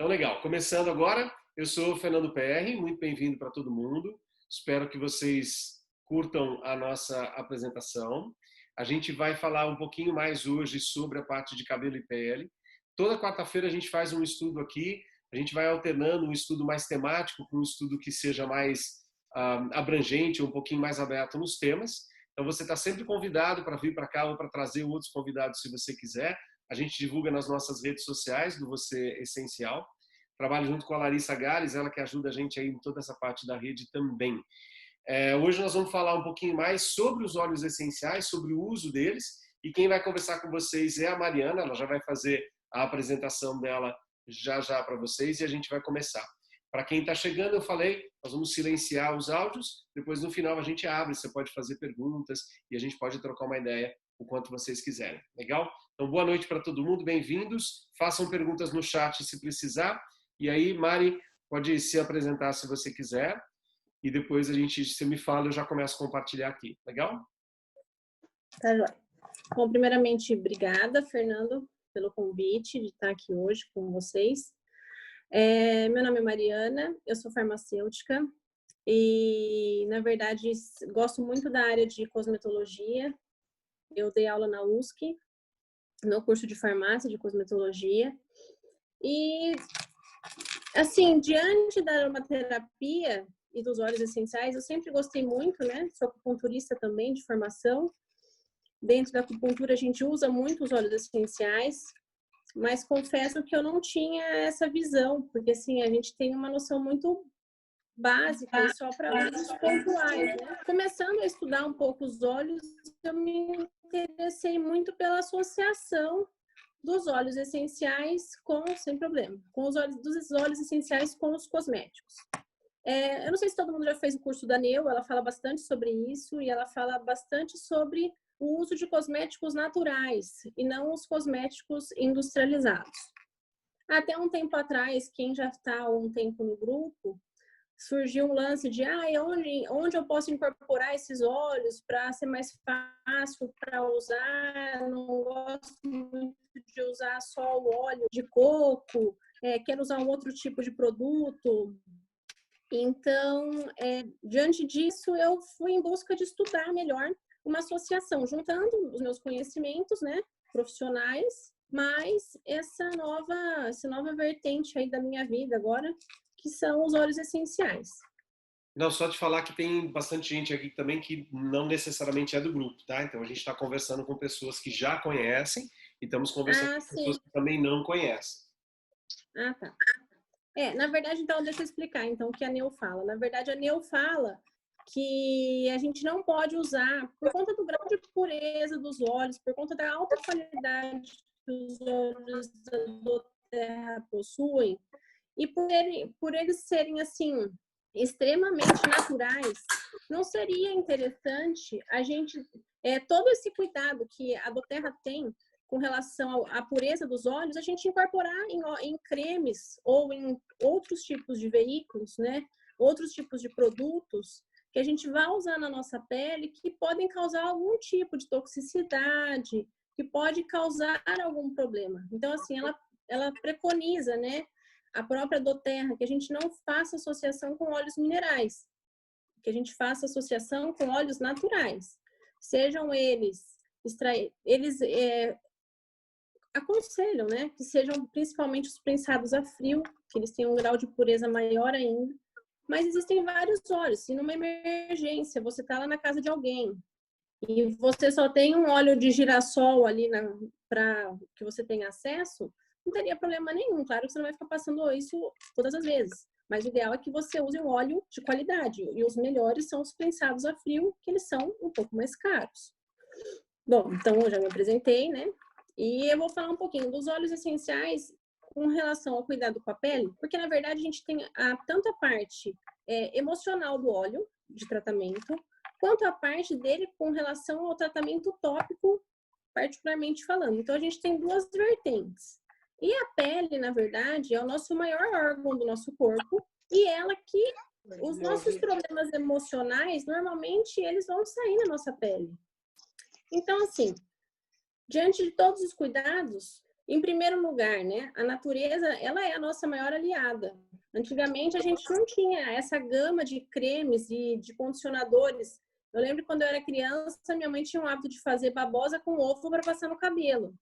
Legal. Começando agora, eu sou o Fernando PR, muito bem-vindo para todo mundo. Espero que vocês curtam a nossa apresentação. A gente vai falar um pouquinho mais hoje sobre a parte de cabelo e pele. Toda quarta-feira a gente faz um estudo aqui, a gente vai alternando um estudo mais temático com um estudo que seja mais abrangente, um pouquinho mais aberto nos temas. Então você está sempre convidado para vir para cá ou para trazer outros convidados se você quiser. A gente divulga nas nossas redes sociais do Você Essencial. Trabalho junto com a Larissa Gales, ela que ajuda a gente aí em toda essa parte da rede também. Hoje nós vamos falar um pouquinho mais sobre os óleos essenciais, sobre o uso deles. E quem vai conversar com vocês é a Mariana, ela já vai fazer a apresentação dela já para vocês e a gente vai começar. Para quem está chegando, eu falei, nós vamos silenciar os áudios, depois no final a gente abre, você pode fazer perguntas e a gente pode trocar uma ideia o quanto vocês quiserem. Legal? Então, boa noite para todo mundo, bem-vindos. Façam perguntas no chat se precisar. E aí, Mari, pode se apresentar se você quiser. E depois você me fala, eu já começo a compartilhar aqui. Legal? Tá jóia. Bom, primeiramente, obrigada, Fernando, pelo convite de estar aqui hoje com vocês. Meu nome é Mariana, eu sou farmacêutica e, na verdade, gosto muito da área de cosmetologia. Eu dei aula na USP, no curso de farmácia de cosmetologia. E, assim, diante da aromaterapia e dos óleos essenciais, eu sempre gostei muito, né? Sou acupunturista também de formação. Dentro da acupuntura, a gente usa muito os óleos essenciais, mas confesso que eu não tinha essa visão, porque, assim, a gente tem uma noção muito básica e só para usos pontuais, né? Começando a estudar um pouco os óleos, eu me interessei muito pela associação dos óleos essenciais sem problema, dos óleos essenciais com os cosméticos. Eu não sei se todo mundo já fez o curso da Neu, ela fala bastante sobre isso e ela fala bastante sobre o uso de cosméticos naturais e não os cosméticos industrializados. Até um tempo atrás, quem já está há um tempo no grupo, surgiu um lance de onde eu posso incorporar esses óleos para ser mais fácil para usar. Não gosto muito de usar só o óleo de coco, quero usar um outro tipo de produto. Então, diante disso, eu fui em busca de estudar melhor uma associação, juntando os meus conhecimentos, né, profissionais, mas essa nova vertente aí da minha vida agora, que são os óleos essenciais. Não, só te falar que tem bastante gente aqui também que não necessariamente é do grupo, tá? Então a gente está conversando com pessoas que já conhecem e estamos conversando com pessoas que também não conhecem. Ah, tá. Na verdade, então, deixa eu explicar então o que a Neu fala. Na verdade, a Neu fala que a gente não pode usar, por conta do grau de pureza dos óleos, por conta da alta qualidade que os óleos da doTERRA possuem, e por eles serem, assim, extremamente naturais, não seria interessante a gente, todo esse cuidado que a doTERRA tem com relação à pureza dos óleos, a gente incorporar em cremes ou em outros tipos de veículos, né? Outros tipos de produtos que a gente vai usar na nossa pele que podem causar algum tipo de toxicidade, que pode causar algum problema. Então, assim, ela preconiza, né? A própria doTERRA, que a gente não faça associação com óleos minerais, que a gente faça associação com óleos naturais. Sejam eles aconselham, né, que sejam principalmente os prensados a frio, que eles tenham um grau de pureza maior ainda. Mas existem vários óleos. Se numa emergência você está lá na casa de alguém e você só tem um óleo de girassol ali para que você tenha acesso, não teria problema nenhum. Claro que você não vai ficar passando isso todas as vezes. Mas o ideal é que você use um óleo de qualidade. E os melhores são os prensados a frio, que eles são um pouco mais caros. Bom, então eu já me apresentei, né? E eu vou falar um pouquinho dos óleos essenciais com relação ao cuidado com a pele, porque na verdade a gente tem tanto a parte emocional do óleo de tratamento, quanto a parte dele com relação ao tratamento tópico, particularmente falando. Então a gente tem duas vertentes. E a pele, na verdade, é o nosso maior órgão do nosso corpo e ela que os nossos problemas emocionais, normalmente, eles vão sair na nossa pele. Então, assim, diante de todos os cuidados, Em primeiro lugar, né, a natureza, ela é a nossa maior aliada. Antigamente, a gente não tinha essa gama de cremes e de condicionadores. Eu lembro quando eu era criança, minha mãe tinha o hábito de fazer babosa com ovo para passar no cabelo,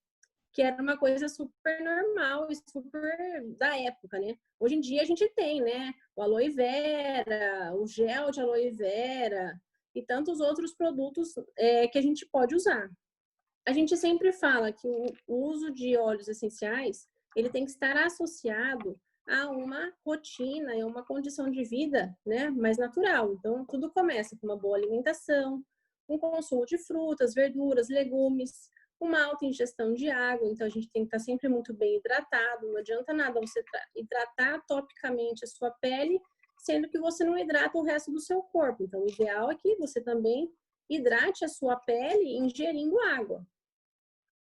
que era uma coisa super normal e super da época, né? Hoje em dia a gente tem, né, o aloe vera, o gel de aloe vera e tantos outros produtos que a gente pode usar. A gente sempre fala que o uso de óleos essenciais, ele tem que estar associado a uma rotina e uma condição de vida, né, mais natural. Então, tudo começa com uma boa alimentação, um consumo de frutas, verduras, legumes, uma alta ingestão de água. Então, a gente tem que estar sempre muito bem hidratado. Não adianta nada você hidratar topicamente a sua pele, sendo que você não hidrata o resto do seu corpo. Então, o ideal é que você também hidrate a sua pele ingerindo água.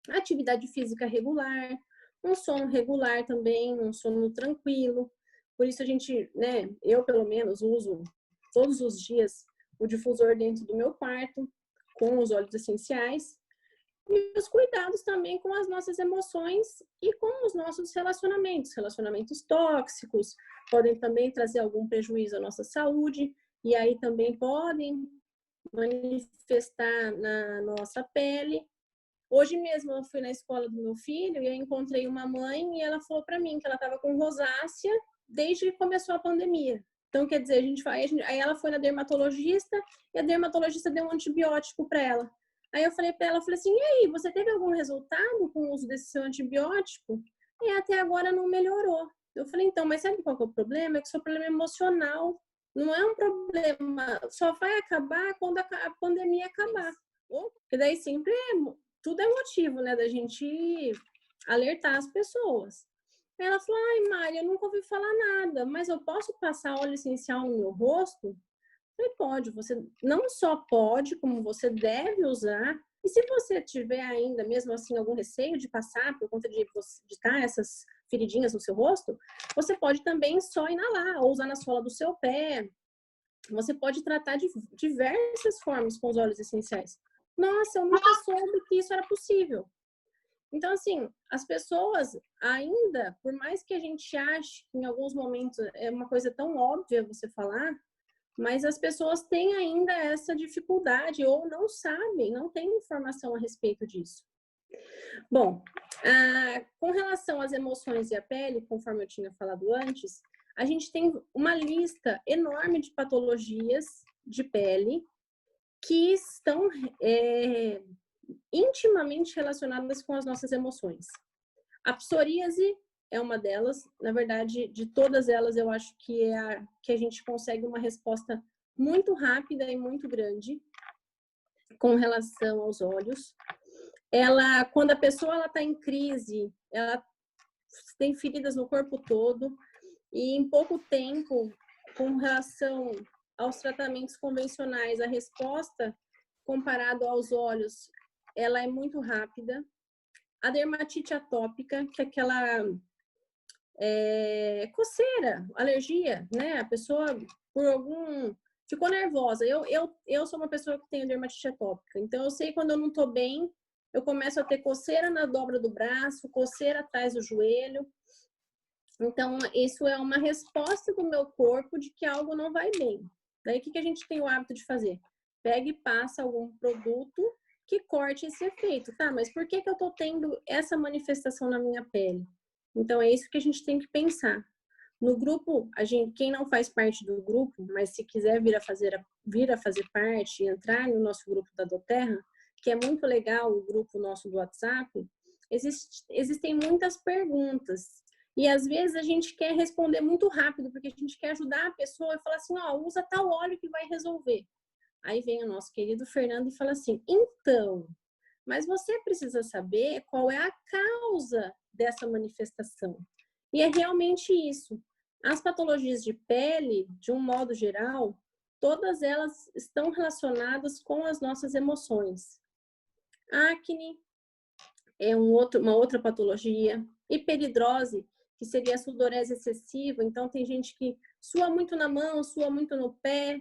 Atividade física regular, um sono regular também, um sono tranquilo. Por isso a gente, né, eu pelo menos uso todos os dias o difusor dentro do meu quarto, com os óleos essenciais. E os cuidados também com as nossas emoções e com os nossos relacionamentos. Relacionamentos tóxicos podem também trazer algum prejuízo à nossa saúde, e aí também podem manifestar na nossa pele. Hoje mesmo eu fui na escola do meu filho e eu encontrei uma mãe e ela falou para mim que ela estava com rosácea desde que começou a pandemia. Então, quer dizer, aí ela foi na dermatologista e a dermatologista deu um antibiótico para ela. Aí eu falei para ela, falei assim, e aí, você teve algum resultado com o uso desse seu antibiótico? E até agora não melhorou. Eu falei, então, mas sabe qual que é o problema? É que o seu problema é emocional. Não é um problema, só vai acabar quando a pandemia acabar. Porque daí sempre tudo é motivo, né, da gente alertar as pessoas. Aí ela falou, ai, Mari, eu nunca ouvi falar nada, mas eu posso passar óleo essencial no meu rosto? Eu falei, pode, você não só pode, como você deve usar. E se você tiver ainda, mesmo assim, algum receio de passar por conta de estar essas feridinhas no seu rosto, você pode também só inalar ou usar na sola do seu pé. Você pode tratar de diversas formas com os óleos essenciais. Nossa, eu nunca soube que isso era possível. Então, assim, as pessoas ainda, por mais que a gente ache que em alguns momentos é uma coisa tão óbvia você falar, mas as pessoas têm ainda essa dificuldade ou não sabem, não têm informação a respeito disso. Bom, com relação às emoções e à pele, conforme eu tinha falado antes, a gente tem uma lista enorme de patologias de pele que estão intimamente relacionadas com as nossas emoções. A psoríase é uma delas. Na verdade, de todas elas, eu acho que é a que a gente consegue uma resposta muito rápida e muito grande com relação aos olhos. Quando a pessoa está em crise, ela tem feridas no corpo todo e em pouco tempo, com relação aos tratamentos convencionais, a resposta comparado aos olhos, ela é muito rápida. A dermatite atópica, que é aquela coceira, alergia, né? A pessoa ficou nervosa. Eu sou uma pessoa que tem dermatite atópica, então eu sei quando eu não tô bem, eu começo a ter coceira na dobra do braço, coceira atrás do joelho. Então, isso é uma resposta do meu corpo de que algo não vai bem. Daí, o que a gente tem o hábito de fazer? Pega e passa algum produto que corte esse efeito. Tá, mas por que eu tô tendo essa manifestação na minha pele? Então, é isso que a gente tem que pensar. No grupo, quem não faz parte do grupo, mas se quiser vir a fazer parte e entrar no nosso grupo da Doterra, que é muito legal, o grupo nosso do WhatsApp, existem muitas perguntas. E às vezes a gente quer responder muito rápido, porque a gente quer ajudar a pessoa e falar assim, ó, usa tal óleo que vai resolver. Aí vem o nosso querido Fernando e fala assim, então, mas você precisa saber qual é a causa dessa manifestação. E é realmente isso. As patologias de pele, de um modo geral, todas elas estão relacionadas com as nossas emoções. Acne é uma outra patologia. Hiperidrose, que seria a sudorese excessiva. Então, tem gente que sua muito na mão, sua muito no pé,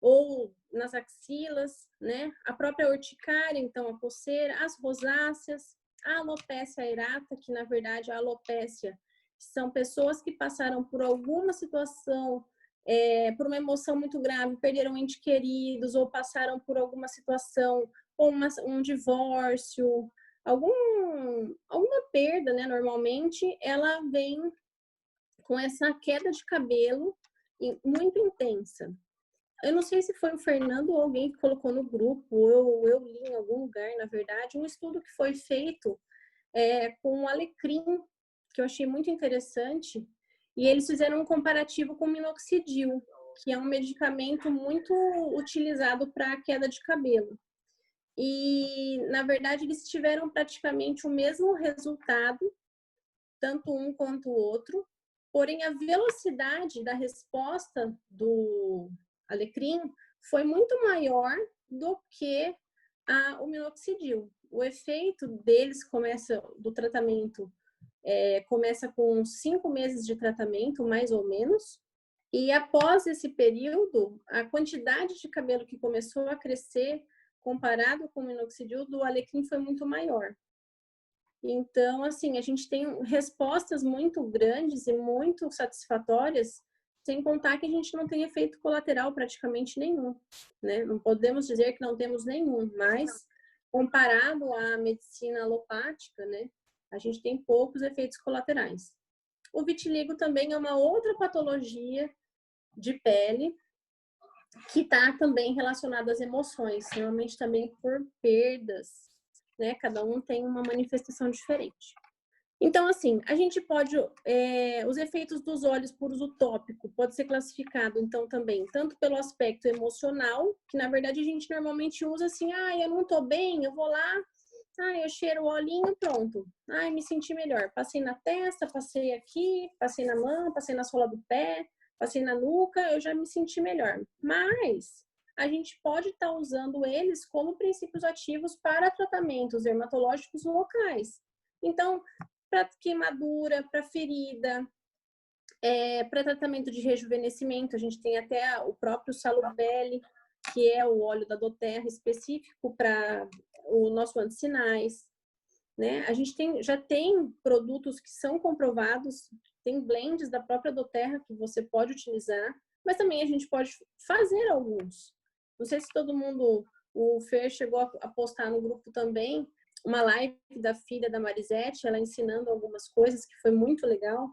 ou nas axilas, né? A própria urticária, então a coceira, as rosáceas, a alopecia areata, que na verdade a alopecia são pessoas que passaram por alguma situação, por uma emoção muito grave, perderam entes queridos ou passaram por alguma situação, ou um divórcio, alguma perda, né? Normalmente ela vem com essa queda de cabelo muito intensa. Eu não sei se foi o Fernando ou alguém que colocou no grupo, eu li em algum lugar, na verdade, um estudo que foi feito com o alecrim, que eu achei muito interessante, e eles fizeram um comparativo com o minoxidil, que é um medicamento muito utilizado para queda de cabelo. E, na verdade, eles tiveram praticamente o mesmo resultado, tanto um quanto o outro, porém a velocidade da resposta do alecrim foi muito maior do que o minoxidil. O efeito deles do tratamento começa com 5 meses de tratamento, mais ou menos, e após esse período, a quantidade de cabelo que começou a crescer, comparado com o minoxidil, do alecrim foi muito maior. Então, assim, a gente tem respostas muito grandes e muito satisfatórias, sem contar que a gente não tem efeito colateral praticamente nenhum, né? Não podemos dizer que não temos nenhum, mas comparado à medicina alopática, né, a gente tem poucos efeitos colaterais. O vitiligo também é uma outra patologia de pele que está também relacionada às emoções, normalmente também por perdas, né? Cada um tem uma manifestação diferente. Então, assim, a gente pode... os efeitos dos olhos por uso tópico pode ser classificado, então, também, tanto pelo aspecto emocional, que, na verdade, a gente normalmente usa assim, eu não tô bem, eu vou lá, eu cheiro o olhinho, pronto. Me senti melhor. Passei na testa, passei aqui, passei na mão, passei na sola do pé, passei na nuca, eu já me senti melhor. Mas a gente pode estar usando eles como princípios ativos para tratamentos dermatológicos locais. Então, para queimadura, para ferida, para tratamento de rejuvenescimento, a gente tem até o próprio Salubelle, que é o óleo da doTERRA específico para o nosso antissinais, né? A gente já tem produtos que são comprovados, tem blends da própria doTERRA que você pode utilizar, mas também a gente pode fazer alguns. Não sei se todo mundo, o Fer chegou a postar no grupo também, uma live da filha da Marisete, ela ensinando algumas coisas que foi muito legal,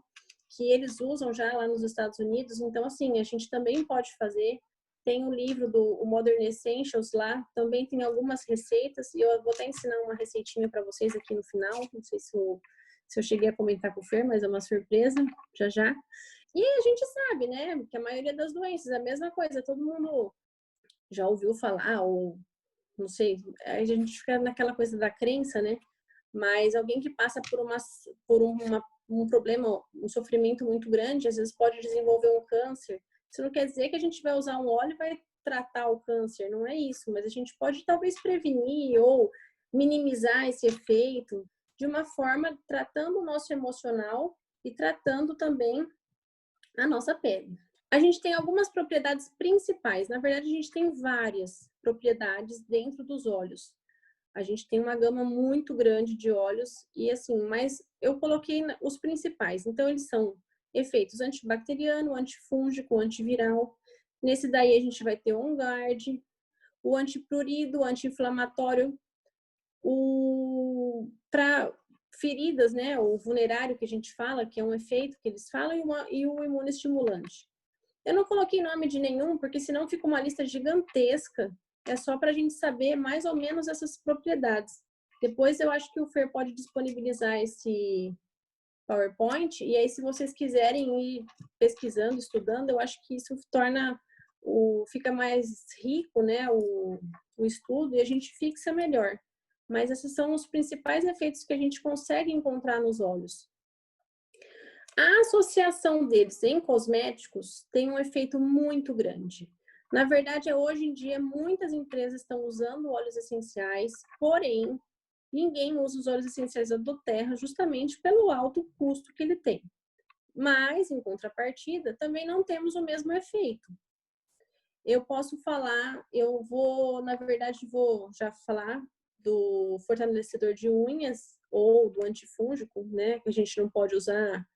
que eles usam já lá nos Estados Unidos. Então, assim, a gente também pode fazer. Tem o livro do Modern Essentials lá, também tem algumas receitas, e eu vou até ensinar uma receitinha para vocês aqui no final, não sei se eu cheguei a comentar com o Fer, mas é uma surpresa, já. E a gente sabe, né, que a maioria das doenças é a mesma coisa, todo mundo já ouviu falar, ou não sei, a gente fica naquela coisa da crença, né, mas alguém que passa por um problema, um sofrimento muito grande, às vezes pode desenvolver um câncer. Isso não quer dizer que a gente vai usar um óleo e vai tratar o câncer, não é isso, mas a gente pode talvez prevenir ou minimizar esse efeito de uma forma tratando o nosso emocional e tratando também a nossa pele. A gente tem algumas propriedades principais, na verdade a gente tem várias propriedades dentro dos óleos. A gente tem uma gama muito grande de óleos e assim, mas eu coloquei os principais. Então, eles são efeitos antibacteriano, antifúngico, antiviral. Nesse daí a gente vai ter o OnGuard, o antiprurido, o anti-inflamatório, para feridas, né, o vulnerário que a gente fala, que é um efeito que eles falam, e o imunoestimulante. Eu não coloquei nome de nenhum, porque senão fica uma lista gigantesca. É só para a gente saber mais ou menos essas propriedades. Depois eu acho que o Fer pode disponibilizar esse PowerPoint, e aí se vocês quiserem ir pesquisando, estudando, eu acho que isso fica mais rico, né, o estudo, e a gente fixa melhor. Mas esses são os principais efeitos que a gente consegue encontrar nos óleos. A associação deles em cosméticos tem um efeito muito grande. Na verdade, hoje em dia, muitas empresas estão usando óleos essenciais, porém, ninguém usa os óleos essenciais da doTERRA justamente pelo alto custo que ele tem. Mas, em contrapartida, também não temos o mesmo efeito. Eu posso falar, na verdade, vou já falar do fortalecedor de unhas ou do antifúngico, né? Que a gente não pode usar.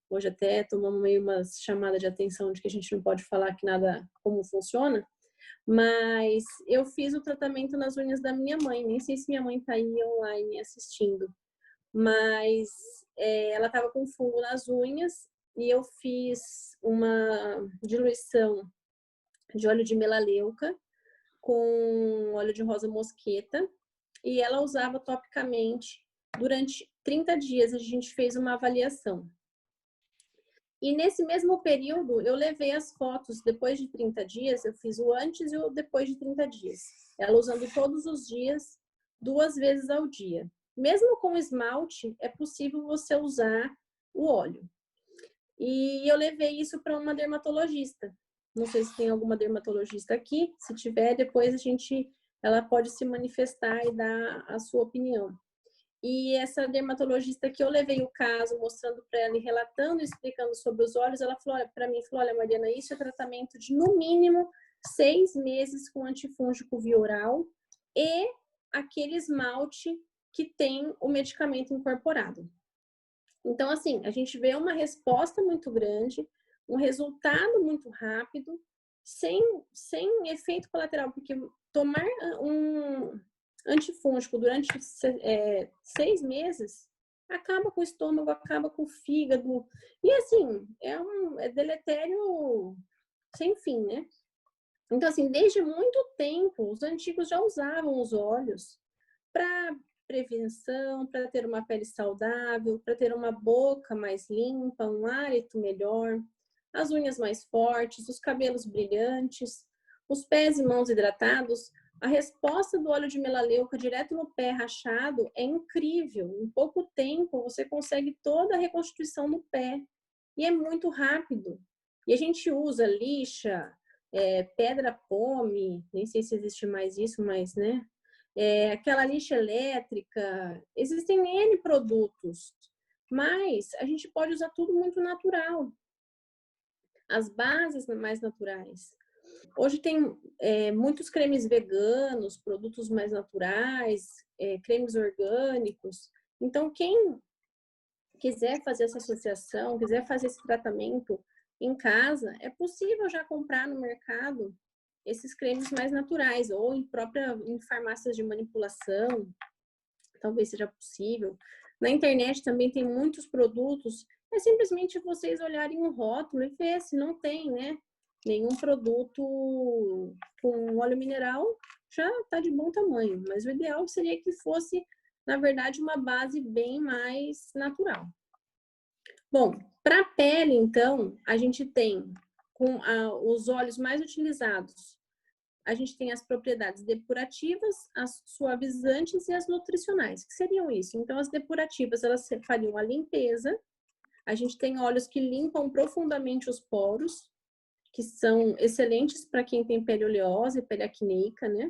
Hoje até tomamos meio uma chamada de atenção de que a gente não pode falar que nada como funciona. Mas eu fiz o tratamento nas unhas da minha mãe. Nem sei se minha mãe está aí online assistindo. Mas ela estava com fungo nas unhas e eu fiz uma diluição de óleo de melaleuca com óleo de rosa mosqueta e ela usava topicamente durante 30 dias. A gente fez uma avaliação. E nesse mesmo período, eu levei as fotos, depois de 30 dias, eu fiz o antes e o depois de 30 dias. Ela usando todos os dias, 2 vezes ao dia. Mesmo com esmalte, é possível você usar o óleo. E eu levei isso para uma dermatologista. Não sei se tem alguma dermatologista aqui. Se tiver, depois ela pode se manifestar e dar a sua opinião. E essa dermatologista que eu levei o caso, mostrando para ela e relatando, explicando sobre os olhos, ela falou para mim, olha, Mariana, isso é tratamento de no mínimo 6 meses com antifúngico via oral e aquele esmalte que tem o medicamento incorporado. Então, assim, a gente vê uma resposta muito grande, um resultado muito rápido, sem efeito colateral, porque tomar um antifúngico durante 6 meses acaba com o estômago, acaba com o fígado. E, assim, é deletério sem fim, né? Então, assim, desde muito tempo, os antigos já usavam os óleos para prevenção, para ter uma pele saudável, para ter uma boca mais limpa, um hálito melhor, as unhas mais fortes, os cabelos brilhantes, os pés e mãos hidratados. A resposta do óleo de melaleuca direto no pé rachado é incrível. Em pouco tempo, você consegue toda a reconstituição no pé. E é muito rápido. E a gente usa lixa, pedra pome, nem sei se existe mais isso, mas, né? Aquela lixa elétrica, existem N produtos, mas a gente pode usar tudo muito natural. As bases mais naturais. Hoje tem muitos cremes veganos, produtos mais naturais, cremes orgânicos. Então, quem quiser fazer essa associação, quiser fazer esse tratamento em casa, é possível já comprar no mercado esses cremes mais naturais, ou em farmácias de manipulação, talvez seja possível. Na internet também tem muitos produtos, é simplesmente vocês olharem o rótulo e ver se não tem, né? Nenhum produto com óleo mineral já está de bom tamanho, mas o ideal seria que fosse, na verdade, uma base bem mais natural. Bom, para a pele, então, a gente tem os óleos mais utilizados. A gente tem as propriedades depurativas, as suavizantes e as nutricionais. O que seriam isso? Então, as depurativas, elas fariam a limpeza. A gente tem óleos que limpam profundamente os poros, que são excelentes para quem tem pele oleosa e pele acneica, né?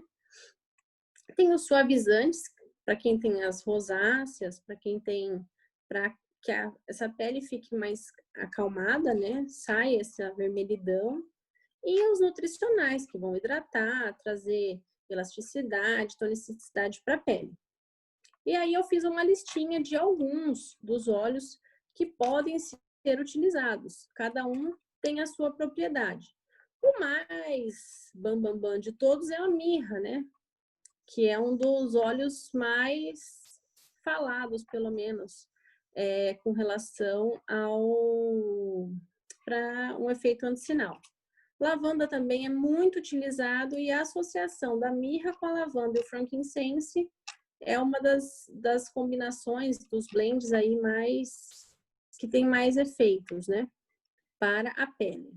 Tem os suavizantes, para quem tem as rosáceas, para quem tem... para que essa pele fique mais acalmada, né? Sai essa vermelhidão. E os nutricionais, que vão hidratar, trazer elasticidade, tonicidade para a pele. E aí eu fiz uma listinha de alguns dos óleos que podem ser utilizados. Cada um tem a sua propriedade. O mais bam de todos é a mirra, né? Que é um dos óleos mais falados, pelo menos, com relação para um efeito anticinal. Lavanda também é muito utilizado e a associação da mirra com a lavanda e o frankincense é uma das combinações dos blends aí que tem mais efeitos, né, para a pele.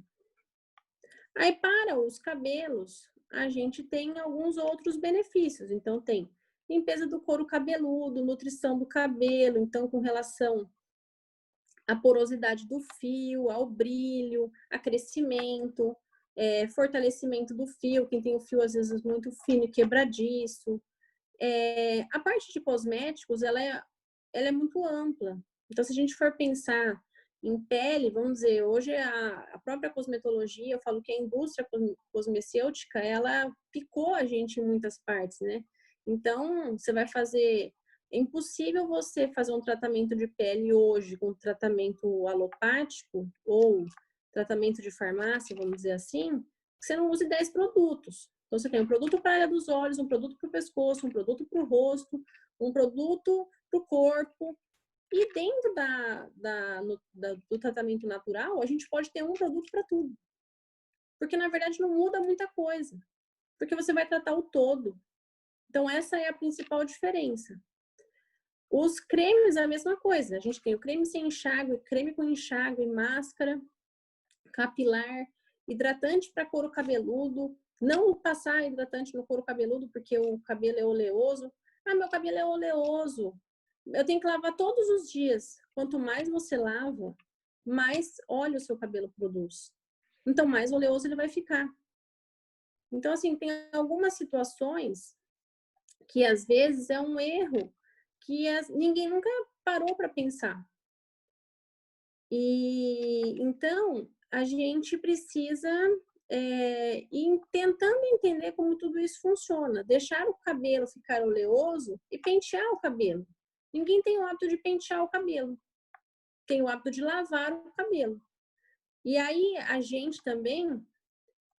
Aí para os cabelos, a gente tem alguns outros benefícios. Então tem limpeza do couro cabeludo, nutrição do cabelo, então com relação à porosidade do fio, ao brilho, a crescimento, fortalecimento do fio, quem tem o fio às vezes muito fino e quebradiço. A parte de cosméticos, ela é muito ampla. Então, se a gente for pensar em pele, vamos dizer, hoje a própria cosmetologia, eu falo que a indústria cosmecêutica, ela picou a gente em muitas partes, né? Então, você vai fazer... É impossível você fazer um tratamento de pele hoje com tratamento alopático ou tratamento de farmácia, vamos dizer assim, que você não use 10 produtos. Então, você tem um produto para a área dos olhos, um produto para o pescoço, um produto para o rosto, um produto para o corpo. E dentro do tratamento natural, a gente pode ter um produto para tudo. Porque, na verdade, não muda muita coisa. Porque você vai tratar o todo. Então, essa é a principal diferença. Os cremes é a mesma coisa. A gente tem o creme sem enxágue, creme com enxágue, máscara, capilar, hidratante para couro cabeludo. Não passar hidratante no couro cabeludo porque o cabelo é oleoso. Ah, meu cabelo é oleoso. Eu tenho que lavar todos os dias. Quanto mais você lava, mais óleo o seu cabelo produz. Então, mais oleoso ele vai ficar. Então, assim, tem algumas situações que às vezes é um erro que ninguém nunca parou para pensar. E então a gente precisa ir tentando entender como tudo isso funciona. Deixar o cabelo ficar oleoso e pentear o cabelo. Ninguém tem o hábito de pentear o cabelo. Tem o hábito de lavar o cabelo. E aí a gente também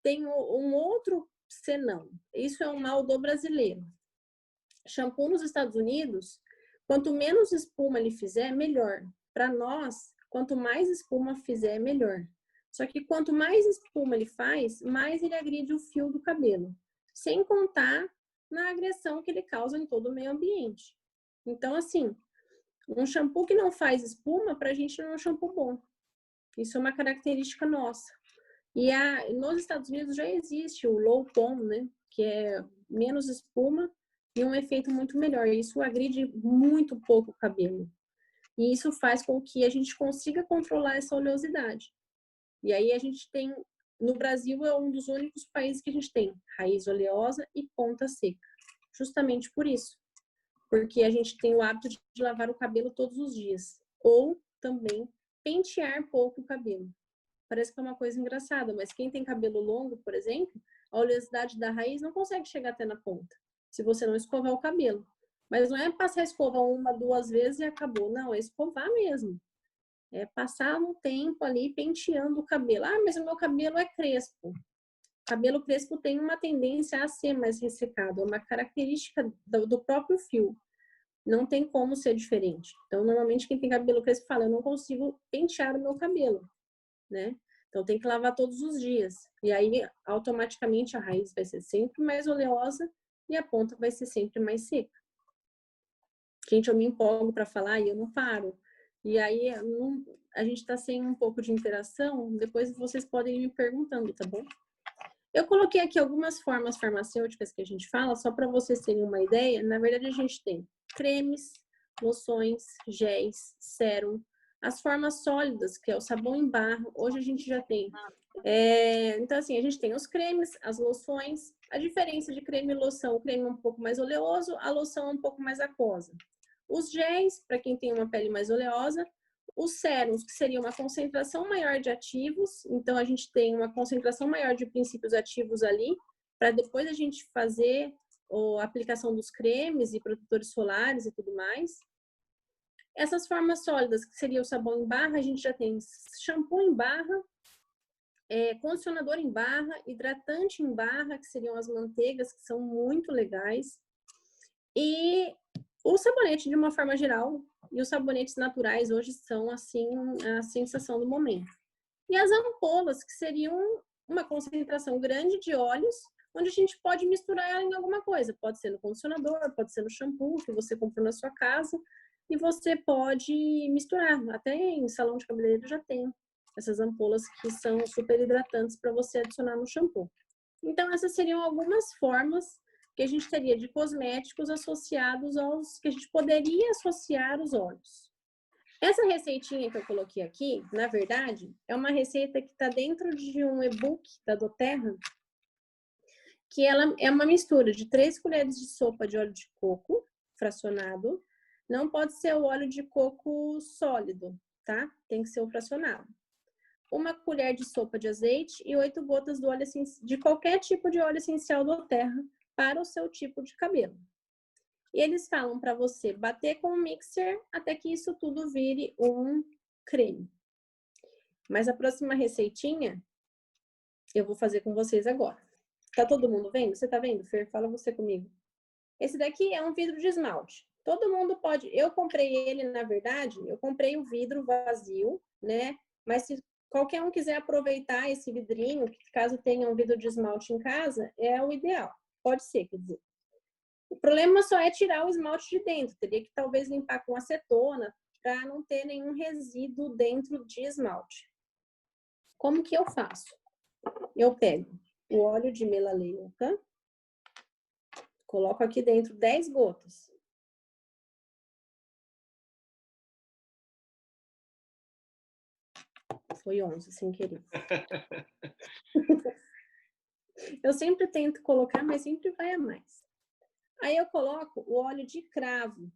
tem um outro senão. Isso é um mal do brasileiro. Shampoo nos Estados Unidos, quanto menos espuma ele fizer, melhor. Para nós, quanto mais espuma fizer, melhor. Só que quanto mais espuma ele faz, mais ele agride o fio do cabelo. Sem contar na agressão que ele causa em todo o meio ambiente. Então, assim, um shampoo que não faz espuma, para a gente não é um shampoo bom. Isso é uma característica nossa. E nos Estados Unidos já existe o low pon, né? Que é menos espuma e um efeito muito melhor. Isso agride muito pouco o cabelo. E isso faz com que a gente consiga controlar essa oleosidade. E aí a gente tem, no Brasil é um dos únicos países que a gente tem raiz oleosa e ponta seca. Justamente por isso. Porque a gente tem o hábito de lavar o cabelo todos os dias. Ou também pentear pouco o cabelo. Parece que é uma coisa engraçada, mas quem tem cabelo longo, por exemplo, a oleosidade da raiz não consegue chegar até na ponta, se você não escovar o cabelo. Mas não é passar a escova 1, 2 vezes e acabou. Não, é escovar mesmo. É passar um tempo ali penteando o cabelo. Ah, mas o meu cabelo é crespo. O cabelo crespo tem uma tendência a ser mais ressecado. É uma característica do próprio fio. Não tem como ser diferente. Então, normalmente, quem tem cabelo crespo fala, eu não consigo pentear o meu cabelo, né? Então, tem que lavar todos os dias. E aí, automaticamente, a raiz vai ser sempre mais oleosa e a ponta vai ser sempre mais seca. Gente, eu me empolgo para falar e eu não paro. E aí, a gente está sem um pouco de interação. Depois vocês podem ir me perguntando, tá bom? Eu coloquei aqui algumas formas farmacêuticas que a gente fala, só para vocês terem uma ideia. Na verdade, a gente tem cremes, loções, géis, sérum, as formas sólidas, que é o sabão em barra. Hoje a gente já tem. Então, assim, a gente tem os cremes, as loções. A diferença de creme e loção, o creme é um pouco mais oleoso, a loção é um pouco mais aquosa. Os géis, para quem tem uma pele mais oleosa. Os sérums, que seria uma concentração maior de ativos. Então, a gente tem uma concentração maior de princípios ativos ali, para depois a gente fazer a aplicação dos cremes e protetores solares e tudo mais. Essas formas sólidas, que seria o sabão em barra, a gente já tem shampoo em barra, condicionador em barra, hidratante em barra, que seriam as manteigas, que são muito legais. E o sabonete, de uma forma geral, e os sabonetes naturais hoje são, assim, a sensação do momento. E as ampolas, que seriam uma concentração grande de óleos, onde a gente pode misturar ela em alguma coisa. Pode ser no condicionador, pode ser no shampoo que você comprou na sua casa, e você pode misturar. Até em salão de cabeleireiro já tem essas ampolas que são super hidratantes para você adicionar no shampoo. Então, essas seriam algumas formas que a gente teria de cosméticos associados aos que a gente poderia associar os óleos. Essa receitinha que eu coloquei aqui, na verdade, é uma receita que está dentro de um e-book da doTERRA, que ela é uma mistura de 3 colheres de sopa de óleo de coco fracionado. Não pode ser o óleo de coco sólido, tá? Tem que ser o fracionado. 1 colher de sopa de azeite e 8 gotas do óleo de qualquer tipo de óleo essencial doTERRA para o seu tipo de cabelo. E eles falam para você bater com o mixer até que isso tudo vire um creme. Mas a próxima receitinha eu vou fazer com vocês agora. Tá todo mundo vendo? Você tá vendo, Fer? Fala você comigo. Esse daqui é um vidro de esmalte. Todo mundo pode... Eu comprei ele, na verdade, eu comprei o vidro vazio, né? Mas se qualquer um quiser aproveitar esse vidrinho, caso tenha um vidro de esmalte em casa, é o ideal. Pode ser, quer dizer. O problema só é tirar o esmalte de dentro. Teria que talvez limpar com acetona para não ter nenhum resíduo dentro de esmalte. Como que eu faço? Eu pego o óleo de melaleuca, coloco aqui dentro 10 gotas. Foi 11, sem querer. Eu sempre tento colocar, mas sempre vai a mais. Aí eu coloco o óleo de cravo.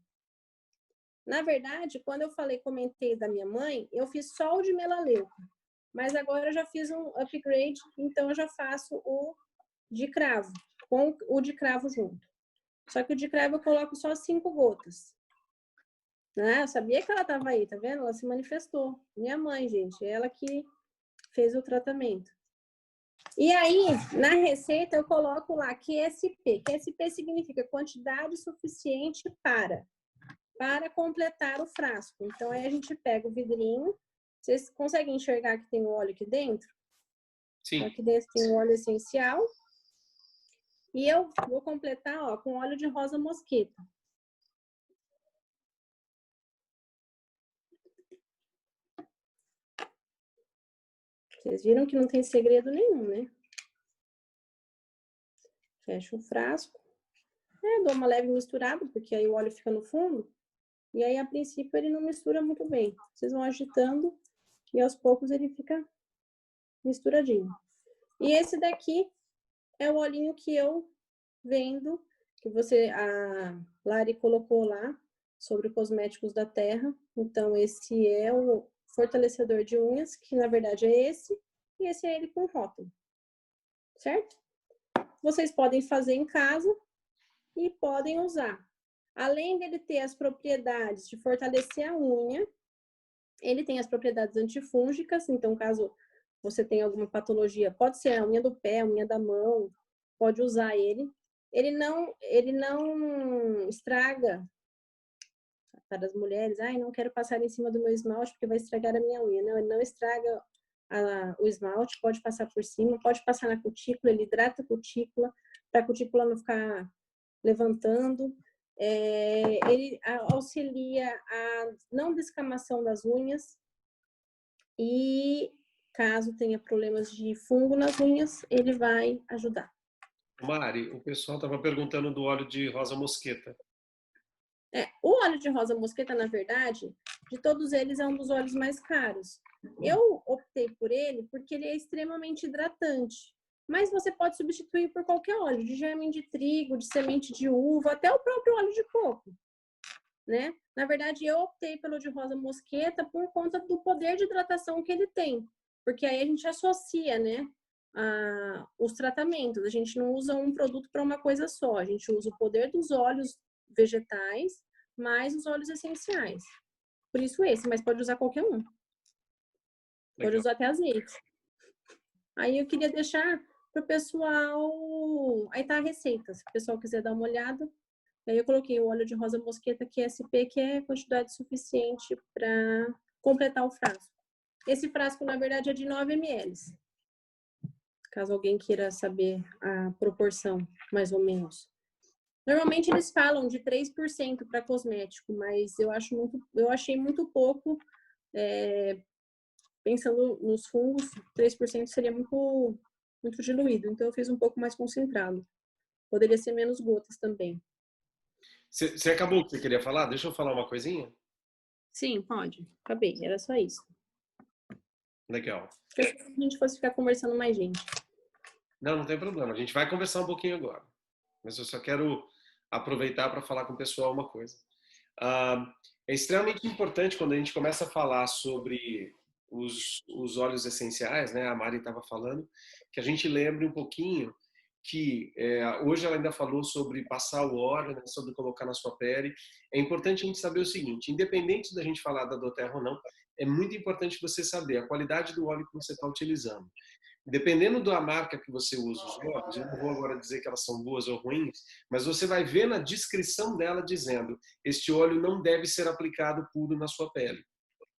Na verdade, quando eu comentei da minha mãe, eu fiz só o de melaleuca. Mas agora eu já fiz um upgrade, então eu já faço o de cravo, com o de cravo junto. Só que o de cravo eu coloco só 5 gotas. Né? Eu sabia que ela estava aí, tá vendo? Ela se manifestou. Minha mãe, gente, ela que fez o tratamento. E aí, na receita, eu coloco lá QSP. QSP significa quantidade suficiente para completar o frasco. Então, aí a gente pega o vidrinho. Vocês conseguem enxergar que tem o óleo aqui dentro? Sim. Aqui dentro tem o óleo essencial. E eu vou completar, ó, com óleo de rosa mosqueta. Vocês viram que não tem segredo nenhum, né? Fecho o frasco. Dou uma leve misturada, porque aí o óleo fica no fundo. E aí, a princípio, ele não mistura muito bem. Vocês vão agitando e aos poucos ele fica misturadinho. E esse daqui é o olhinho que eu vendo, que a Lari colocou lá, sobre cosméticos da Terra. Então, esse é o fortalecedor de unhas, que na verdade é esse, e esse é ele com rótulo. Certo? Vocês podem fazer em casa e podem usar. Além dele ter as propriedades de fortalecer a unha, ele tem as propriedades antifúngicas, então caso você tenha alguma patologia, pode ser a unha do pé, a unha da mão, pode usar ele. Ele não estraga para as mulheres, não quero passar em cima do meu esmalte porque vai estragar a minha unha. Não, ele não estraga o esmalte, pode passar por cima, pode passar na cutícula, ele hidrata a cutícula, para a cutícula não ficar levantando. Ele auxilia a não descamação das unhas e caso tenha problemas de fungo nas unhas, ele vai ajudar. Mari, o pessoal estava perguntando do óleo de rosa mosqueta. O óleo de rosa mosqueta, na verdade, de todos eles é um dos óleos mais caros. Eu optei por ele porque ele é extremamente hidratante. Mas você pode substituir por qualquer óleo, de germe de trigo, de semente de uva, até o próprio óleo de coco, né? Na verdade, eu optei pelo de rosa mosqueta por conta do poder de hidratação que ele tem. Porque aí a gente associa, né, os tratamentos. A gente não usa um produto para uma coisa só. A gente usa o poder dos óleos vegetais mais os óleos essenciais. Por isso esse, mas pode usar qualquer um. Pode Legal. usar até azeite. Aí eu queria deixar para o pessoal... Aí tá a receita, se o pessoal quiser dar uma olhada. Aí eu coloquei o óleo de rosa mosqueta QSP, que é quantidade suficiente para completar o frasco. Esse frasco, na verdade, é de 9 ml. Caso alguém queira saber a proporção, mais ou menos. Normalmente eles falam de 3% para cosmético, mas eu achei muito pouco. Pensando nos fungos, 3% seria muito, muito diluído. Então eu fiz um pouco mais concentrado. Poderia ser menos gotas também. Você acabou o que você queria falar? Deixa eu falar uma coisinha. Sim, pode. Acabei, era só isso. Legal. Se a gente fosse ficar conversando mais gente. Não tem problema. A gente vai conversar um pouquinho agora. Mas eu só quero aproveitar para falar com o pessoal uma coisa. É extremamente importante quando a gente começa a falar sobre os óleos essenciais, né? A Mari estava falando, que a gente lembre um pouquinho que hoje ela ainda falou sobre passar o óleo, né, sobre colocar na sua pele. É importante a gente saber o seguinte, independente da gente falar da doTERRA ou não, é muito importante você saber a qualidade do óleo que você está utilizando. Dependendo da marca que você usa os óleos, eu não vou agora dizer que elas são boas ou ruins, mas você vai ver na descrição dela dizendo: este óleo não deve ser aplicado puro na sua pele.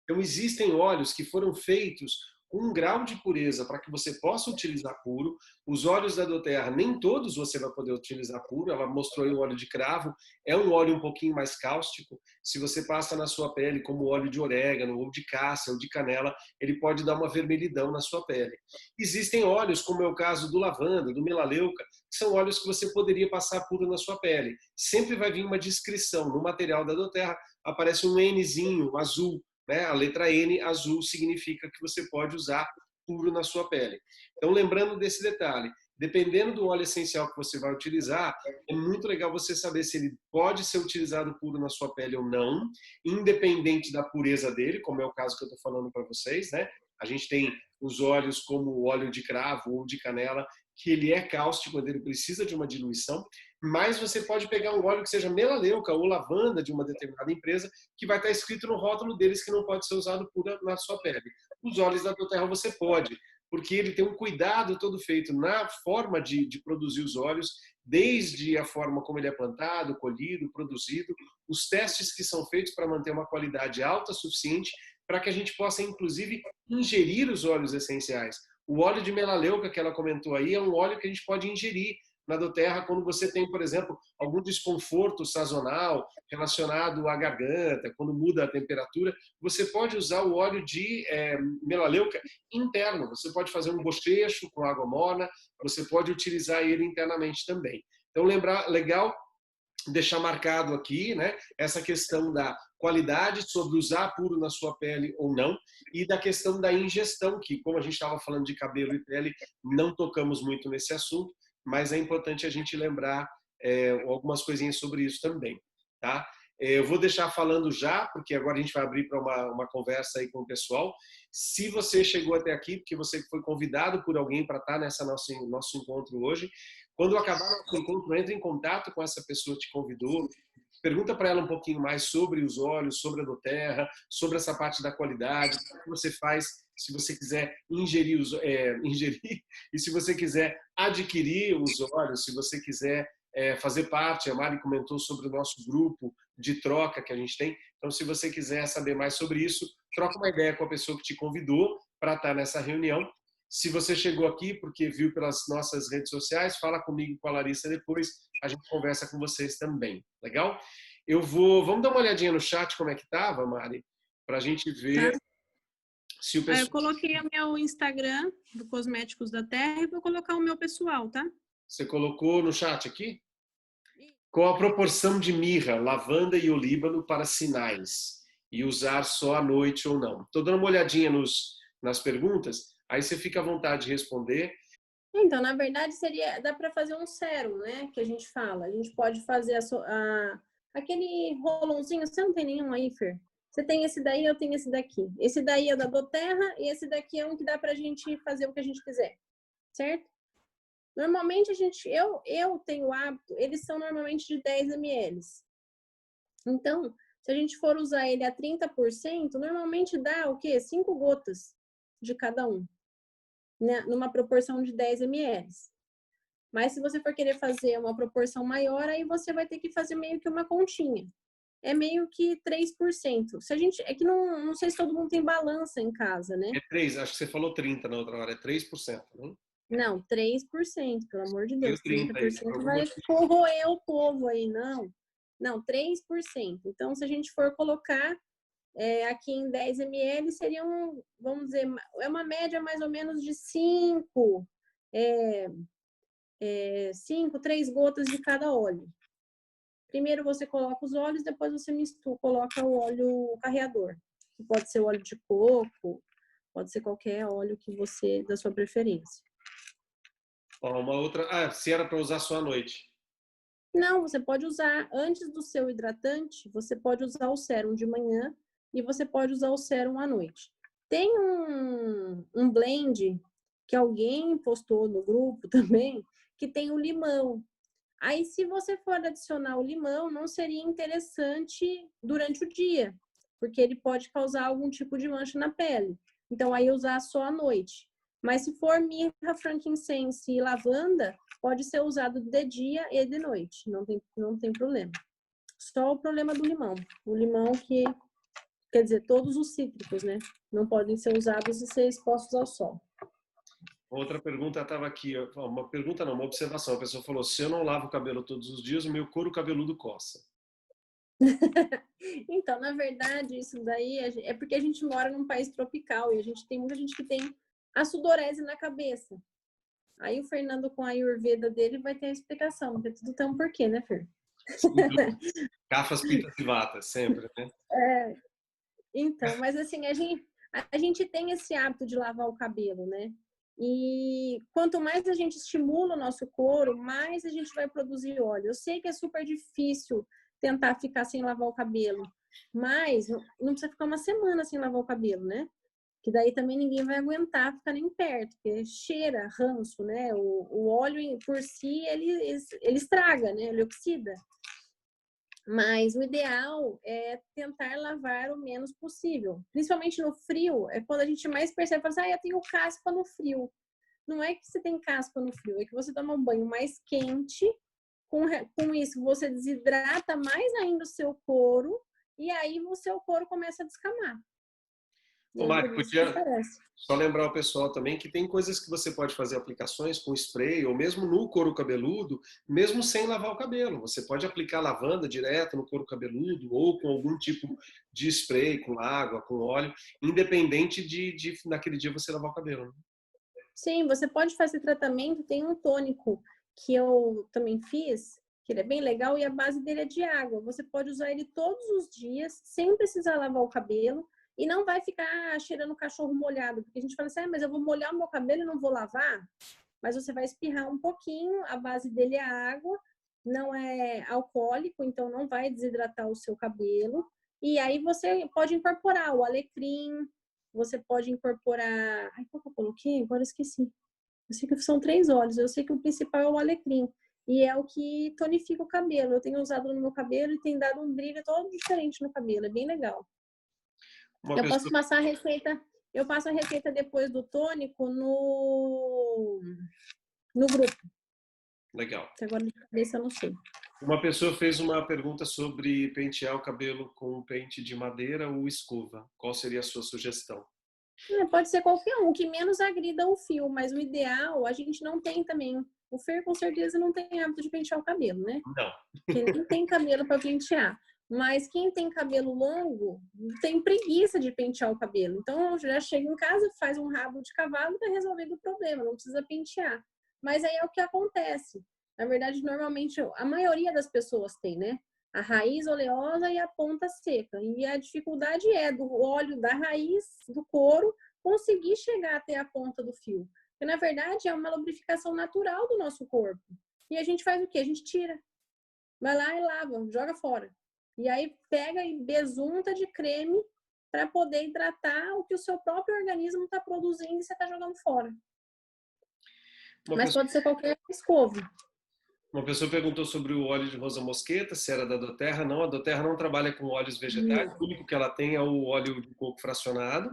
Então, existem óleos que foram feitos com um grau de pureza para que você possa utilizar puro. Os óleos da doTERRA, nem todos você vai poder utilizar puro. Ela mostrou aí o óleo de cravo, é um óleo um pouquinho mais cáustico. Se você passa na sua pele como óleo de orégano, ou de cássia, ou de canela, ele pode dar uma vermelhidão na sua pele. Existem óleos, como é o caso do lavanda, do melaleuca, que são óleos que você poderia passar puro na sua pele. Sempre vai vir uma descrição. No material da doTERRA aparece um Nzinho azul, né? A letra N azul significa que você pode usar puro na sua pele. Então, lembrando desse detalhe, dependendo do óleo essencial que você vai utilizar, é muito legal você saber se ele pode ser utilizado puro na sua pele ou não, independente da pureza dele, como é o caso que eu estou falando para vocês, né? A gente tem os óleos como o óleo de cravo ou de canela, que ele é cáustico, quando ele precisa de uma diluição, mas você pode pegar um óleo que seja melaleuca ou lavanda de uma determinada empresa, que vai estar escrito no rótulo deles que não pode ser usado puro na sua pele. Os óleos da doTERRA você pode, porque ele tem um cuidado todo feito na forma de produzir os óleos, desde a forma como ele é plantado, colhido, produzido, os testes que são feitos para manter uma qualidade alta suficiente para que a gente possa, inclusive, ingerir os óleos essenciais. O óleo de melaleuca que ela comentou aí é um óleo que a gente pode ingerir na doTERRA quando você tem, por exemplo, algum desconforto sazonal relacionado à garganta, quando muda a temperatura, você pode usar o óleo de melaleuca interno. Você pode fazer um bochecho com água morna, você pode utilizar ele internamente também. Então, legal deixar marcado aqui, né, essa questão da qualidade sobre usar puro na sua pele ou não, e da questão da ingestão, que como a gente estava falando de cabelo e pele, não tocamos muito nesse assunto, mas é importante a gente lembrar algumas coisinhas sobre isso também, tá? Eu vou deixar falando já, porque agora a gente vai abrir para uma conversa aí com o pessoal. Se você chegou até aqui, porque você foi convidado por alguém para estar nessa nosso encontro hoje, quando acabar o encontro, entre em contato com essa pessoa que te convidou, pergunta para ela um pouquinho mais sobre os óleos, sobre a doTERRA, sobre essa parte da qualidade, o que você faz se você quiser ingerir, e se você quiser adquirir os óleos, se você quiser fazer parte, a Mari comentou sobre o nosso grupo de troca que a gente tem, então se você quiser saber mais sobre isso, troca uma ideia com a pessoa que te convidou para estar nessa reunião. Se você chegou aqui porque viu pelas nossas redes sociais, fala comigo e com a Larissa depois, a gente conversa com vocês também, legal? Vamos dar uma olhadinha no chat como é que estava, Mari, para a gente ver se o pessoal... Eu coloquei o meu Instagram do Cosméticos da Terra e vou colocar o meu pessoal, tá? Você colocou no chat aqui? Qual a proporção de mirra, lavanda e olíbano para sinais? E usar só à noite ou não? Estou dando uma olhadinha nas perguntas, aí você fica à vontade de responder. Então, na verdade, dá para fazer um sérum, né? Que a gente fala. A gente pode fazer aquele rolãozinho. Você não tem nenhum aí, Fer? Você tem esse daí, eu tenho esse daqui. Esse daí é da doTERRA e esse daqui é um que dá pra gente fazer o que a gente quiser, certo? Normalmente eu tenho o hábito, eles são normalmente de 10 ml. Então, se a gente for usar ele a 30%, normalmente dá o quê? 5 gotas de cada um, né? Numa proporção de 10 ml. Mas se você for querer fazer uma proporção maior, aí você vai ter que fazer meio que uma continha. É meio que 3%. Se a gente, é que não sei se todo mundo tem balança em casa, né? É 3, acho que você falou 30 na outra hora, é 3%, né? Não, 3%, pelo amor de Deus. 30% vai aí, corroer o povo aí, não. Não, 3%. Então, se a gente for colocar aqui em 10 ml, seriam, vamos dizer, é uma média mais ou menos de 5, 3 gotas de cada óleo. Primeiro você coloca os óleos, depois você coloca o óleo carreador. Que pode ser o óleo de coco, pode ser qualquer óleo que você, da sua preferência. Uma outra, se era para usar só à noite. Não, você pode usar antes do seu hidratante, você pode usar o sérum de manhã e você pode usar o sérum à noite. Tem um blend que alguém postou no grupo também, que tem o limão. Aí, se você for adicionar o limão, não seria interessante durante o dia, porque ele pode causar algum tipo de mancha na pele. Então, aí usar só à noite. Mas se for mirra, frankincense e lavanda, pode ser usado de dia e de noite, não tem problema. Só o problema do limão. O limão que, quer dizer, todos os cítricos, né? Não podem ser usados e ser expostos ao sol. Outra pergunta estava aqui, uma pergunta não, uma observação. A pessoa falou, se eu não lavo o cabelo todos os dias, o meu couro cabeludo coça. Então, na verdade, isso daí é porque a gente mora num país tropical e a gente tem muita gente que tem a sudorese na cabeça. Aí o Fernando, com a Ayurveda dele, vai ter a explicação, porque tudo tem um porquê, né, Fer? Cafas, pitas e vatas, sempre, né? Então, mas assim, a gente tem esse hábito de lavar o cabelo, né? E quanto mais a gente estimula o nosso couro, mais a gente vai produzir óleo. Eu sei que é super difícil tentar ficar sem lavar o cabelo, mas não precisa ficar uma semana sem lavar o cabelo, né? Que daí também ninguém vai aguentar ficar nem perto, porque cheira, ranço, né? O óleo por si, ele estraga, né? Ele oxida. Mas o ideal é tentar lavar o menos possível. Principalmente no frio, é quando a gente mais percebe, fala assim, eu tenho caspa no frio. Não é que você tem caspa no frio, é que você toma um banho mais quente, com isso você desidrata mais ainda o seu couro, e aí o seu couro começa a descamar. Ô, Mari, podia só lembrar o pessoal também que tem coisas que você pode fazer aplicações com spray ou mesmo no couro cabeludo, mesmo sem lavar o cabelo. Você pode aplicar lavanda direto no couro cabeludo ou com algum tipo de spray, com água, com óleo, independente de naquele dia você lavar o cabelo. Né? Sim, você pode fazer tratamento. Tem um tônico que eu também fiz, que ele é bem legal e a base dele é de água. Você pode usar ele todos os dias, sem precisar lavar o cabelo. E não vai ficar cheirando cachorro molhado, porque a gente fala assim, mas eu vou molhar o meu cabelo e não vou lavar? Mas você vai espirrar um pouquinho, a base dele é água, não é alcoólico, então não vai desidratar o seu cabelo. E aí você pode incorporar o alecrim, você pode incorporar... Ai, qual que eu coloquei? Agora eu esqueci. Eu sei que são 3 óleos, eu sei que o principal é o alecrim. E é o que tonifica o cabelo. Eu tenho usado no meu cabelo e tem dado um brilho todo diferente no cabelo, é bem legal. Eu posso passar a receita, eu passo a receita depois do tônico no grupo. Legal. Que agora de cabeça eu não sei. Uma pessoa fez uma pergunta sobre pentear o cabelo com pente de madeira ou escova. Qual seria a sua sugestão? Pode ser qualquer um, que menos agrida o fio, mas o ideal, a gente não tem também. O Fer, com certeza, não tem hábito de pentear o cabelo, né? Não. Porque nem tem cabelo para pentear. Mas quem tem cabelo longo tem preguiça de pentear o cabelo. Então, já chega em casa, faz um rabo de cavalo e está resolvendo o problema, não precisa pentear. Mas aí é o que acontece. Na verdade, normalmente, a maioria das pessoas tem, né? A raiz oleosa e a ponta seca. E a dificuldade é do óleo da raiz, do couro, conseguir chegar até a ponta do fio. Porque, na verdade, é uma lubrificação natural do nosso corpo. E a gente faz o quê? A gente tira. Vai lá e lava, joga fora. E aí pega e besunta de creme para poder hidratar o que o seu próprio organismo está produzindo e você está jogando fora. Mas pode ser qualquer escova. Uma pessoa perguntou sobre o óleo de rosa mosqueta, se era da doTERRA. Não, a doTERRA não trabalha com óleos vegetais. O único que ela tem é o óleo de coco fracionado,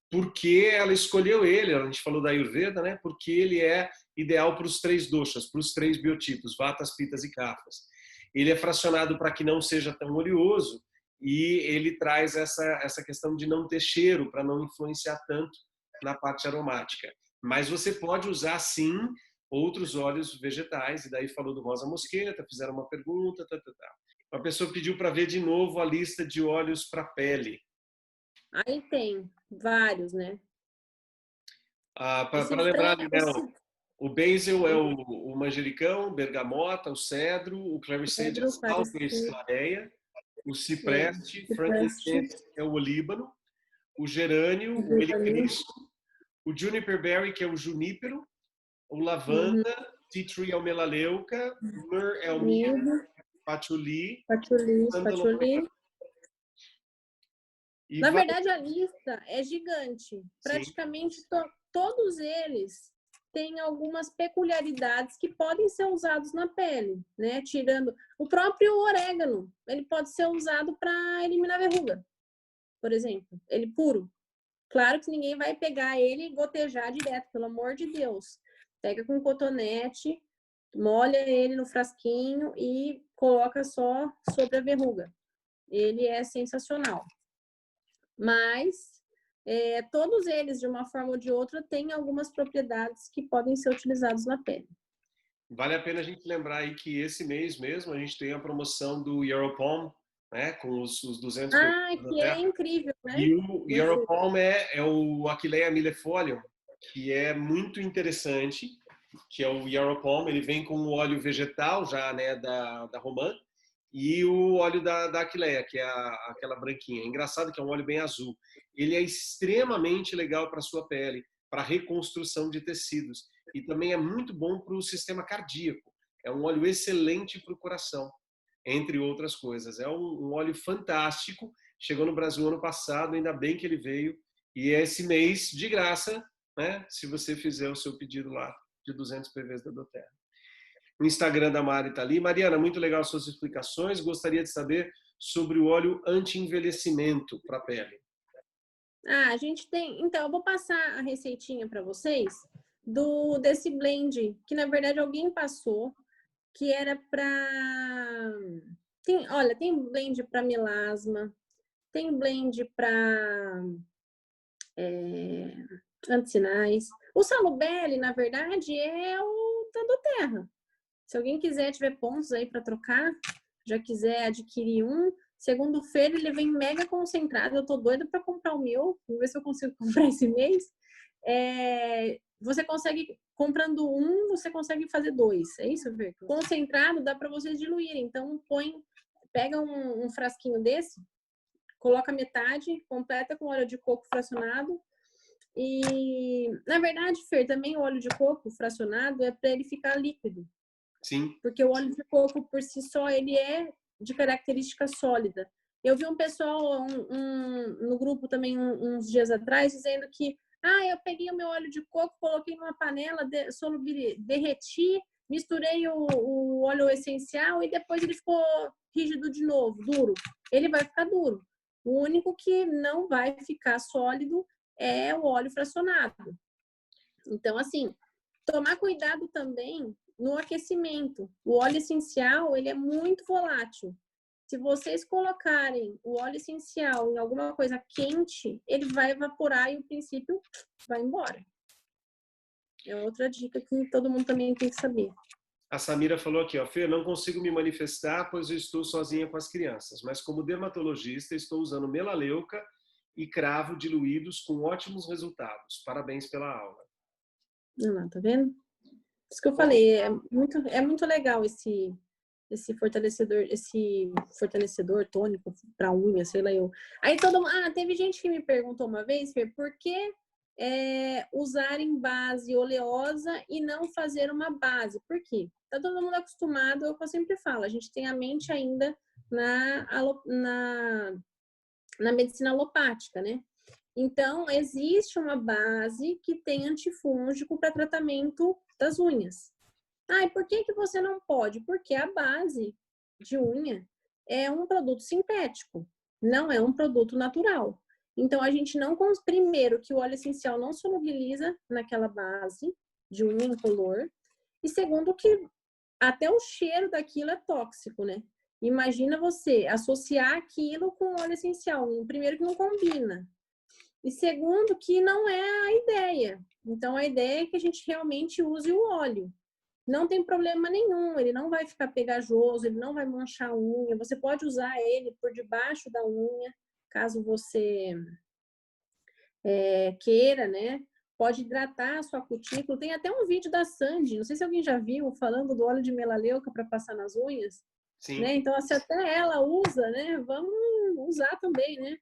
porque ela escolheu ele, a gente falou da Ayurveda, né? Porque ele é ideal para os 3 doshas, para os 3 biotipos, vatas, pitas e kafas. Ele é fracionado para que não seja tão oleoso e ele traz essa questão de não ter cheiro, para não influenciar tanto na parte aromática. Mas você pode usar, sim, outros óleos vegetais, e daí falou do rosa mosqueta, fizeram uma pergunta, Uma pessoa pediu para ver de novo a lista de óleos para pele. Aí tem vários, né? Para lembrar, né, o basil é o manjericão, bergamota, o cedro, o claricedia sal, que é a esclareia, o cipreste, frankincense é o olíbano, o gerânio, o helicrisco, o juniper berry, que é o junípero, o lavanda, tea tree é o melaleuca, myrrh é o mirra, patchouli. Na verdade, a lista é gigante. Praticamente todos eles têm algumas peculiaridades que podem ser usados na pele, né? Tirando o próprio orégano, ele pode ser usado para eliminar verruga, por exemplo, ele puro. Claro que ninguém vai pegar ele e gotejar direto, pelo amor de Deus. Pega com cotonete, molha ele no frasquinho e coloca só sobre a verruga. Ele é sensacional. Mas todos eles, de uma forma ou de outra, têm algumas propriedades que podem ser utilizados na pele. Vale a pena a gente lembrar aí que esse mês mesmo a gente tem a promoção do Europalm, né, com os 200 Ah, que é terra. incrível, né? E o Europalm é o Aquileia millefolium, que é muito interessante, que é o Europalm, ele vem com o óleo vegetal já, né, da romã, e o óleo da Aquileia, que é aquela branquinha. É engraçado que é um óleo bem azul. Ele é extremamente legal para a sua pele, para reconstrução de tecidos. E também é muito bom para o sistema cardíaco. É um óleo excelente para o coração, entre outras coisas. É um óleo fantástico. Chegou no Brasil ano passado, ainda bem que ele veio. E é esse mês de graça, né, se você fizer o seu pedido lá de 200 PVs da doTERRA. O Instagram da Mari está ali. Mariana, muito legal suas explicações. Gostaria de saber sobre o óleo anti-envelhecimento para a pele. A gente tem... Então, eu vou passar a receitinha para vocês desse blend, que na verdade alguém passou, que era para... Olha, tem blend para melasma, tem blend para antissinais. O Salubelle, na verdade, é o da doTERRA. Se alguém quiser, tiver pontos aí para trocar, já quiser adquirir um, segundo o Fer, ele vem mega concentrado. Eu tô doida para comprar o meu. Vou ver se eu consigo comprar esse mês. Você consegue, comprando um, você consegue fazer 2. É isso, Fer? Concentrado dá para vocês diluírem. Então, pega um frasquinho desse, coloca metade, completa com óleo de coco fracionado. E, na verdade, Fer, também o óleo de coco fracionado é para ele ficar líquido. Sim. Porque o óleo de coco, por si só, ele é de característica sólida. Eu vi um pessoal no grupo também uns dias atrás dizendo que eu peguei o meu óleo de coco, coloquei numa panela, derreti, misturei o óleo essencial e depois ele ficou rígido de novo, duro. Ele vai ficar duro. O único que não vai ficar sólido é o óleo fracionado. Então, assim, tomar cuidado também no aquecimento. O óleo essencial, ele é muito volátil. Se vocês colocarem o óleo essencial em alguma coisa quente, ele vai evaporar e o princípio vai embora. É outra dica que todo mundo também tem que saber. A Samira falou aqui, ó, Fê, não consigo me manifestar, pois eu estou sozinha com as crianças, mas como dermatologista estou usando melaleuca e cravo diluídos com ótimos resultados. Parabéns pela aula. Tá vendo? Isso que eu falei, é muito legal esse fortalecedor tônico para unha, sei lá eu. Aí teve gente que me perguntou uma vez, Fer, por que usarem base oleosa e não fazer uma base? Por quê? Tá todo mundo acostumado, é o que eu sempre falo, a gente tem a mente ainda na medicina alopática, né? Então, existe uma base que tem antifúngico para tratamento das unhas. E por que você não pode? Porque a base de unha é um produto sintético, não é um produto natural. Então, a gente não... Primeiro, que o óleo essencial não solubiliza naquela base de unha incolor. E segundo, que até o cheiro daquilo é tóxico, né? Imagina você associar aquilo com óleo essencial. Primeiro, que não combina. E segundo, que não é a ideia. Então, a ideia é que a gente realmente use o óleo. Não tem problema nenhum, ele não vai ficar pegajoso, ele não vai manchar a unha. Você pode usar ele por debaixo da unha, caso você queira, né? Pode hidratar a sua cutícula. Tem até um vídeo da Sandy, não sei se alguém já viu, falando do óleo de melaleuca para passar nas unhas. Sim. Né? Então, se até ela usa, né? Vamos usar também, né?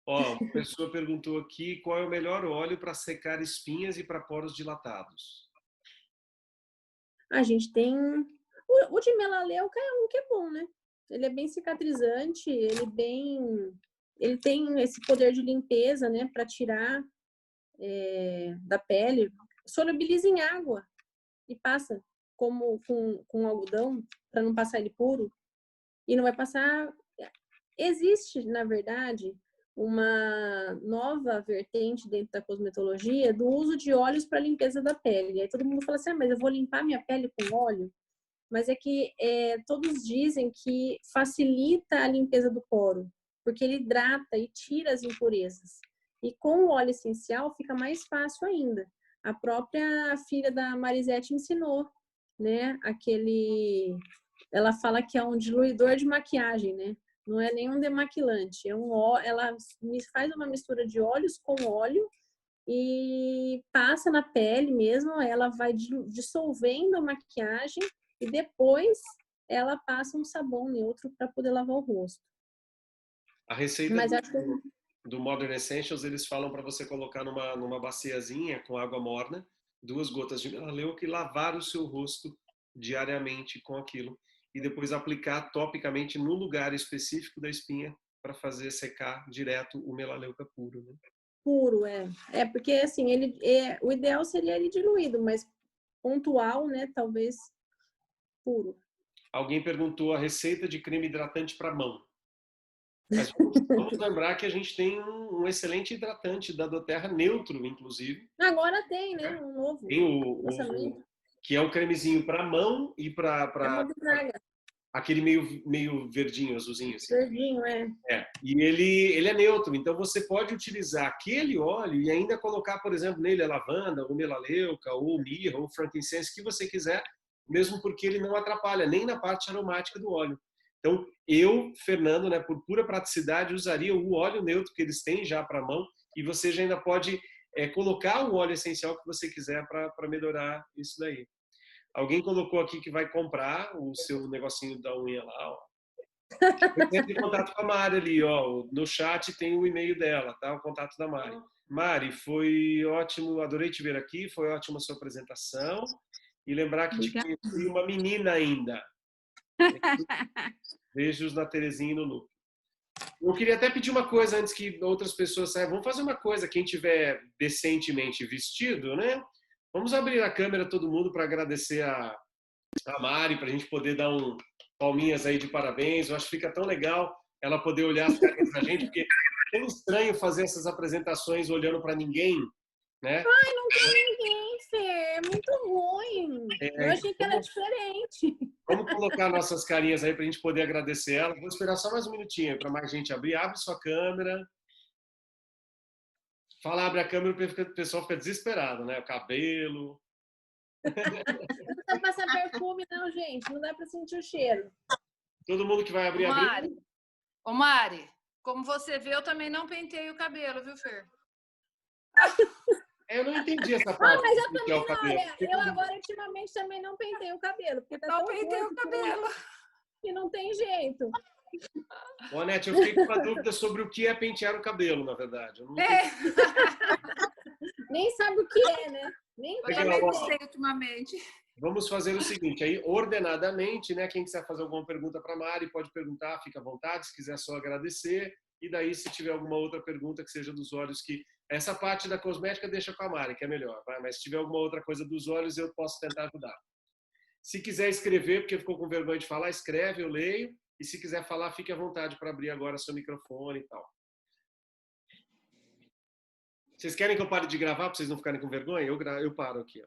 Uma pessoa perguntou aqui qual é o melhor óleo para secar espinhas e para poros dilatados. A gente tem... O de melaleuca é um que é bom, né? Ele é bem cicatrizante, ele tem esse poder de limpeza, né? Para tirar da pele solubiliza em água e passa como com algodão, para não passar ele puro. E não vai passar... Existe, na verdade, uma nova vertente dentro da cosmetologia do uso de óleos para limpeza da pele. E aí todo mundo fala assim, mas eu vou limpar minha pele com óleo? Mas é que todos dizem que facilita a limpeza do poro, porque ele hidrata e tira as impurezas. E com o óleo essencial fica mais fácil ainda. A própria filha da Marisete ensinou, né? Ela fala que é um diluidor de maquiagem, né? Não é nenhum demaquilante. Ela faz uma mistura de óleos com óleo e passa na pele mesmo. Ela vai dissolvendo a maquiagem e depois ela passa um sabão neutro para poder lavar o rosto. A receita do Modern Essentials, eles falam para você colocar numa baciazinha com água morna, 2 gotas de melaleuca e lavar o seu rosto diariamente com aquilo. E depois aplicar topicamente no lugar específico da espinha para fazer secar direto o melaleuca puro, né? Puro, é porque assim, o ideal seria ele diluído, mas pontual, né, talvez puro. Alguém perguntou a receita de creme hidratante para mão. Mas vamos lembrar que a gente tem um excelente hidratante da doTERRA neutro, inclusive. Agora tem, né, um novo. Tem que é o cremezinho para mão e para aquele meio verdinho, azulzinho. Assim. Verdinho, E ele é neutro, então você pode utilizar aquele óleo e ainda colocar, por exemplo, nele a lavanda, ou melaleuca, ou mirra, ou frankincense, que você quiser, mesmo porque ele não atrapalha nem na parte aromática do óleo. Então, eu, Fernando, né, por pura praticidade, usaria o óleo neutro que eles têm já para mão e você já ainda pode colocar o óleo essencial que você quiser para melhorar isso daí. Alguém colocou aqui que vai comprar o seu negocinho da unha lá, ó. Eu tenho contato com a Mari ali, ó. No chat tem o e-mail dela, tá? O contato da Mari. Mari, foi ótimo, adorei te ver aqui, foi ótima a sua apresentação. E lembrar que te conheci uma menina ainda. Beijos na Terezinha e no Lu. Eu queria até pedir uma coisa antes que outras pessoas saiam. Vamos fazer uma coisa, quem tiver decentemente vestido, né? Vamos abrir a câmera todo mundo para agradecer a Mari, para a gente poder dar palminhas aí de parabéns. Eu acho que fica tão legal ela poder olhar as carinhas da gente, porque é tão estranho fazer essas apresentações olhando para ninguém, né? Ai, não tem ninguém, Fê. É muito ruim. Eu achei que era diferente. Vamos colocar nossas carinhas aí para a gente poder agradecer ela. Vou esperar só mais um minutinho para mais gente abrir. Abre sua câmera. Fala, abre a câmera, o pessoal fica desesperado, né? O cabelo. Não dá pra passar perfume, não, gente. Não dá pra sentir o cheiro. Todo mundo que vai abrir, abrir. Ô, Mari, como você vê, eu também não pentei o cabelo, viu, Fer? Eu não entendi essa parte. Mas eu também não, olha, eu agora ultimamente também não pentei o cabelo. Porque tá não pentei o cabelo. E não tem jeito. Ô, Anete, eu fiquei com uma dúvida sobre o que é pentear o cabelo, na verdade. Eu não Nem sabe o que é, né? Nem sei ultimamente. Vamos fazer o seguinte, aí ordenadamente, né? Quem quiser fazer alguma pergunta para a Mari, pode perguntar, fica à vontade, se quiser só agradecer. E daí, se tiver alguma outra pergunta que seja dos olhos, que essa parte da cosmética deixa com a Mari, que é melhor. Vai? Mas se tiver alguma outra coisa dos olhos, eu posso tentar ajudar. Se quiser escrever, porque ficou com vergonha de falar, escreve, eu leio. E se quiser falar, fique à vontade para abrir agora seu microfone e tal. Vocês querem que eu pare de gravar para vocês não ficarem com vergonha? Eu paro aqui. Ó.